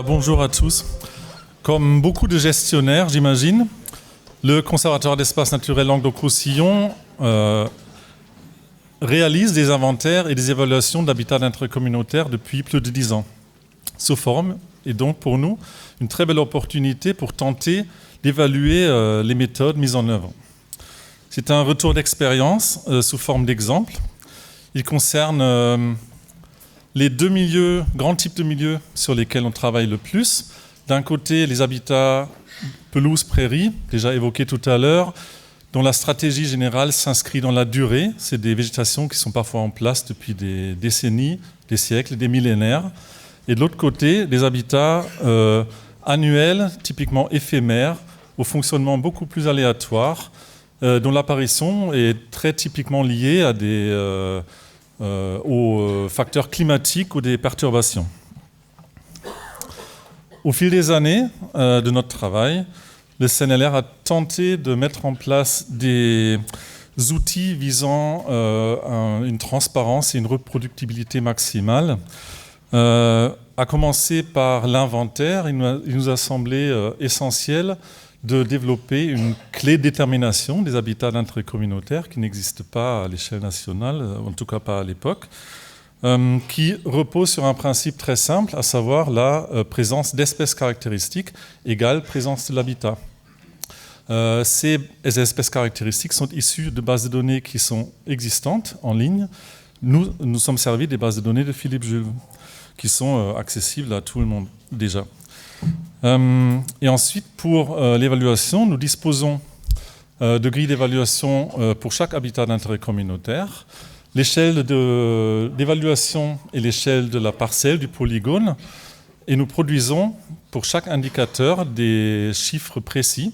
Bonjour à tous. Comme beaucoup de gestionnaires, j'imagine, le Conservatoire d'espaces naturels Languedoc-Roussillon réalise des inventaires et des évaluations d'habitats intercommunautaires depuis plus de 10 ans. Ce forum est donc pour nous une très belle opportunité pour tenter d'évaluer les méthodes mises en œuvre. C'est un retour d'expérience sous forme d'exemple. Il concerne les deux grands types de milieux sur lesquels on travaille le plus. D'un côté, les habitats pelouse-prairie, déjà évoqués tout à l'heure, dont la stratégie générale s'inscrit dans la durée. C'est des végétations qui sont parfois en place depuis des décennies, des siècles, des millénaires. Et de l'autre côté, des habitats annuels, typiquement éphémères, au fonctionnement beaucoup plus aléatoire, dont l'apparition est très typiquement liée à aux facteurs climatiques ou des perturbations. Au fil des années de notre travail, le CNLR a tenté de mettre en place des outils visant une transparence et une reproductibilité maximale. À commencer par l'inventaire, il nous a semblé essentiel de développer une clé de détermination des habitats intercommunautaires qui n'existe pas à l'échelle nationale, en tout cas pas à l'époque, qui repose sur un principe très simple, à savoir la présence d'espèces caractéristiques égale présence de l'habitat. Ces espèces caractéristiques sont issues de bases de données qui sont existantes en ligne. Nous sommes servis des bases de données de Philippe Jules, qui sont accessibles à tout le monde déjà. Et ensuite, pour l'évaluation, nous disposons de grilles d'évaluation pour chaque habitat d'intérêt communautaire, l'échelle d'évaluation et l'échelle de la parcelle, du polygone, et nous produisons pour chaque indicateur des chiffres précis.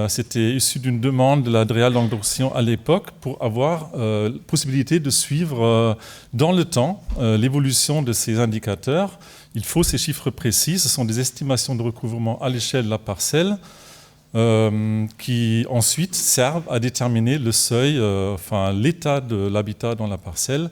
C'était issu d'une demande de la DREAL Languedoc-Roussillon à l'époque pour avoir la possibilité de suivre dans le temps l'évolution de ces indicateurs. Il faut ces chiffres précis, ce sont des estimations de recouvrement à l'échelle de la parcelle qui ensuite servent à déterminer le seuil, l'état de l'habitat dans la parcelle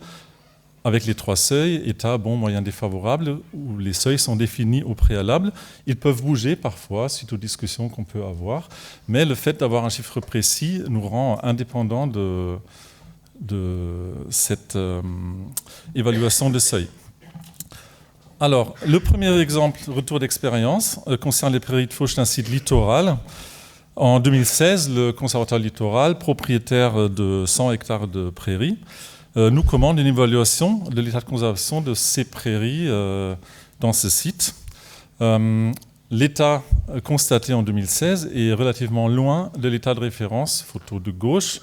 avec les 3 seuils, état, bon, moyen, défavorable, où les seuils sont définis au préalable. Ils peuvent bouger parfois suite aux discussions qu'on peut avoir, mais le fait d'avoir un chiffre précis nous rend indépendants de cette évaluation de seuil. Alors, le premier exemple, retour d'expérience, concerne les prairies de fauche d'un site littoral. En 2016, le Conservatoire littoral, propriétaire de 100 hectares de prairies, nous commande une évaluation de l'état de conservation de ces prairies dans ce site. L'état constaté en 2016 est relativement loin de l'état de référence, photo de gauche,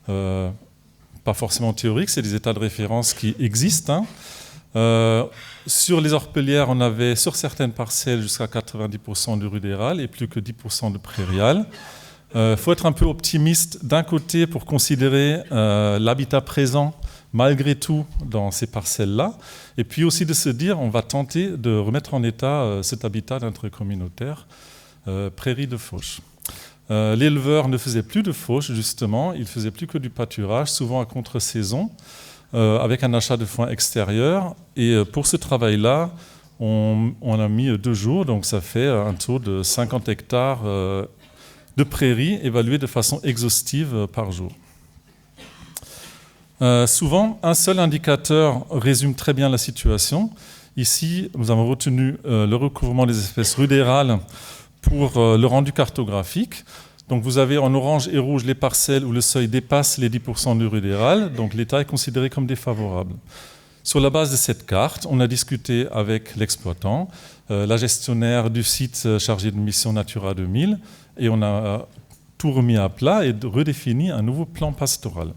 pas forcément théorique, c'est des états de référence qui existent. Sur les orpelières, on avait sur certaines parcelles jusqu'à 90% de rudéral et plus que 10% de prairial. Faut être un peu optimiste d'un côté pour considérer l'habitat présent malgré tout dans ces parcelles-là, et puis aussi de se dire on va tenter de remettre en état cet habitat intercommunautaire, prairie de fauche. L'éleveur ne faisait plus de fauche justement, il faisait plus que du pâturage, souvent à contre-saison, avec un achat de foin extérieur, et pour ce travail-là, on a mis 2 jours, donc ça fait un taux de 50 hectares de prairies évaluées de façon exhaustive par jour. Souvent, un seul indicateur résume très bien la situation. Ici, nous avons retenu le recouvrement des espèces rudérales pour le rendu cartographique. Donc vous avez en orange et rouge les parcelles où le seuil dépasse les 10% du rudéral, donc l'état est considéré comme défavorable. Sur la base de cette carte, on a discuté avec l'exploitant, la gestionnaire du site chargé de mission Natura 2000, et on a tout remis à plat et redéfini un nouveau plan pastoral.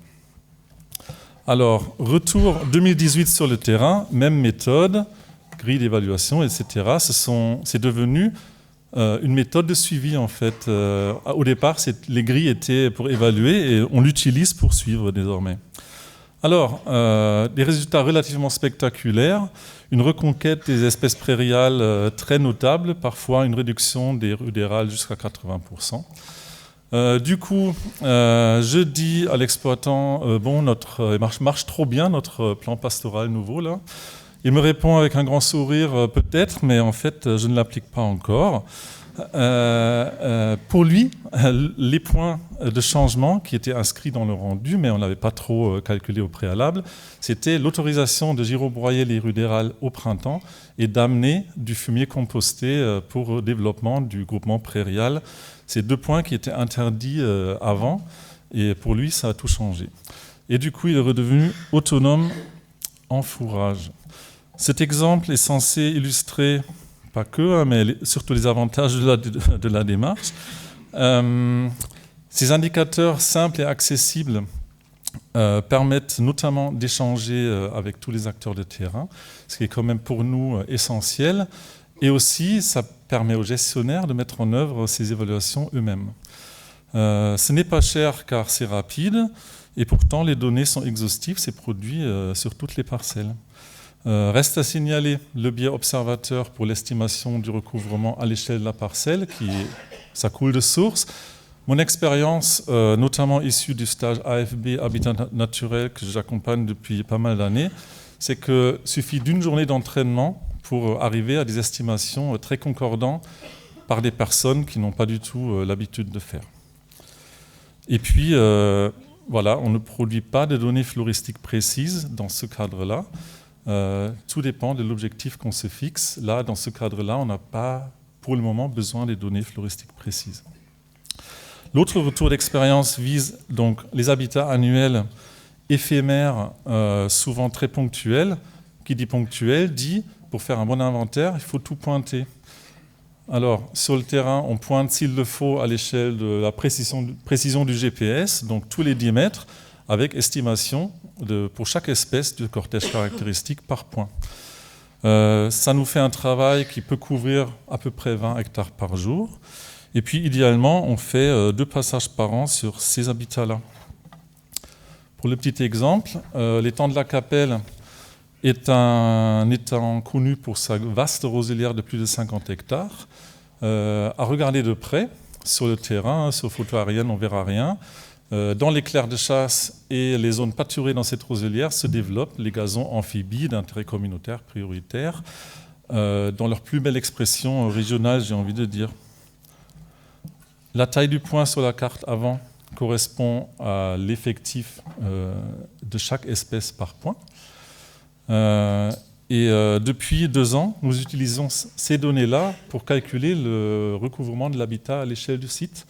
Alors, retour 2018 sur le terrain, même méthode, grille d'évaluation, etc. C'est devenu une méthode de suivi, en fait. Au départ, les grilles étaient pour évaluer et on l'utilise pour suivre désormais. Alors, des résultats relativement spectaculaires, une reconquête des espèces prairiales très notable, parfois une réduction des rudérales jusqu'à 80%. Du coup, je dis à l'exploitant, bon, marche trop bien notre plan pastoral nouveau là. Il me répond avec un grand sourire, peut-être, mais en fait, je ne l'applique pas encore. Pour lui, les points de changement qui étaient inscrits dans le rendu, mais on n'avait pas trop calculé au préalable, c'était l'autorisation de gyrobroyer les rudérales au printemps et d'amener du fumier composté pour le développement du groupement prairial. Ces 2 points qui étaient interdits avant, et pour lui, ça a tout changé. Et du coup, il est redevenu autonome en fourrage. Cet exemple est censé illustrer, pas que, mais surtout les avantages de la démarche. Ces indicateurs simples et accessibles permettent notamment d'échanger avec tous les acteurs de terrain, ce qui est quand même pour nous essentiel. Et aussi, ça permet aux gestionnaires de mettre en œuvre ces évaluations eux-mêmes. Ce n'est pas cher car c'est rapide, et pourtant les données sont exhaustives, c'est produit sur toutes les parcelles. Reste à signaler le biais observateur pour l'estimation du recouvrement à l'échelle de la parcelle, ça coule de source. Mon expérience, notamment issue du stage AFB Habitat Naturel que j'accompagne depuis pas mal d'années, c'est qu'il suffit d'une journée d'entraînement pour arriver à des estimations très concordantes par des personnes qui n'ont pas du tout l'habitude de faire. Et puis, voilà, on ne produit pas de données floristiques précises dans ce cadre-là. Tout dépend de l'objectif qu'on se fixe. Là, dans ce cadre-là, on n'a pas, pour le moment, besoin des données floristiques précises. L'autre retour d'expérience vise donc les habitats annuels éphémères, souvent très ponctuels. Qui dit ponctuel dit, pour faire un bon inventaire, il faut tout pointer. Alors, sur le terrain, on pointe s'il le faut à l'échelle de la précision du GPS, donc tous les 10 mètres, avec estimation pour chaque espèce de cortège caractéristique par point. Ça nous fait un travail qui peut couvrir à peu près 20 hectares par jour. Et puis, idéalement, on fait 2 passages par an sur ces habitats-là. Pour le petit exemple, l'étang de la Capelle est un étang connu pour sa vaste roselière de plus de 50 hectares. À regarder de près, sur le terrain, sur photo aérienne, on ne verra rien. Dans les clairs de chasse et les zones pâturées dans cette roselière se développent les gazons amphibies d'intérêt communautaire prioritaire, dans leur plus belle expression régionale, j'ai envie de dire. La taille du point sur la carte avant correspond à l'effectif de chaque espèce par point. Depuis 2 ans, nous utilisons ces données-là pour calculer le recouvrement de l'habitat à l'échelle du site.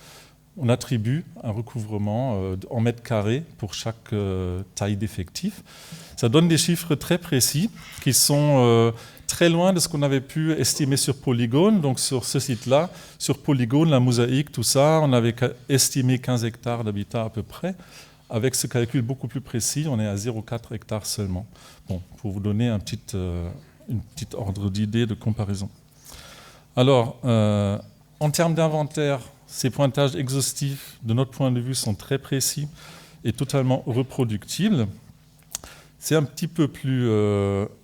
On attribue un recouvrement en mètres carrés pour chaque taille d'effectif. Ça donne des chiffres très précis qui sont très loin de ce qu'on avait pu estimer sur Polygone. Donc sur ce site-là, sur Polygone, la mosaïque, tout ça, on avait estimé 15 hectares d'habitat à peu près. Avec ce calcul beaucoup plus précis, on est à 0,4 hectares seulement. Bon, pour vous donner une petite ordre d'idée de comparaison. Alors, en termes d'inventaire, ces pointages exhaustifs, de notre point de vue, sont très précis et totalement reproductibles. C'est un petit peu plus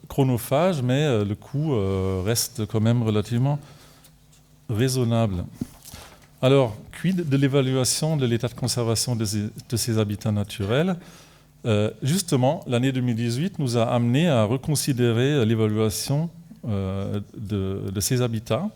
chronophage, mais le coût reste quand même relativement raisonnable. Alors, quid de l'évaluation de l'état de conservation de ces habitats naturels ? Justement, l'année 2018 nous a amené à reconsidérer l'évaluation de ces habitats.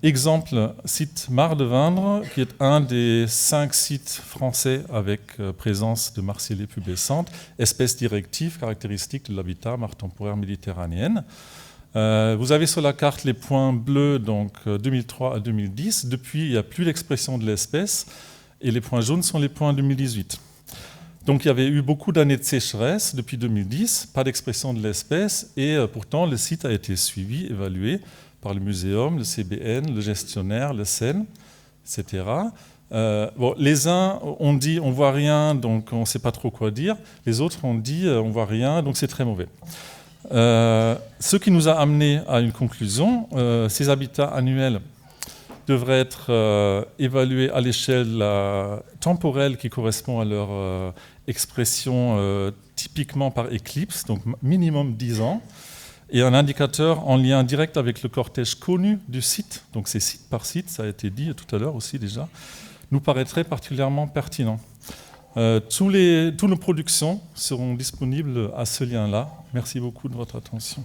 Exemple, site Mar de Vindre, qui est un des 5 sites français avec présence de marcellée pubescente, espèce directive caractéristique de l'habitat mare temporaire méditerranéenne. Vous avez sur la carte les points bleus, donc 2003 à 2010. Depuis, il n'y a plus d'expression de l'espèce, et les points jaunes sont les points 2018. Donc il y avait eu beaucoup d'années de sécheresse depuis 2010, pas d'expression de l'espèce, et pourtant le site a été suivi, évalué par le muséum, le CBN, le gestionnaire, le CEN, etc. Les uns ont dit on ne voit rien, donc on ne sait pas trop quoi dire. Les autres ont dit on ne voit rien, donc c'est très mauvais. Ce qui nous a amené à une conclusion, ces habitats annuels devraient être évalués à l'échelle temporelle qui correspond à leur expression typiquement par éclipse, donc minimum 10 ans, et un indicateur en lien direct avec le cortège connu du site, donc c'est site par site, ça a été dit tout à l'heure aussi déjà, nous paraîtrait particulièrement pertinent. Toutes nos productions seront disponibles à ce lien-là. Merci beaucoup de votre attention.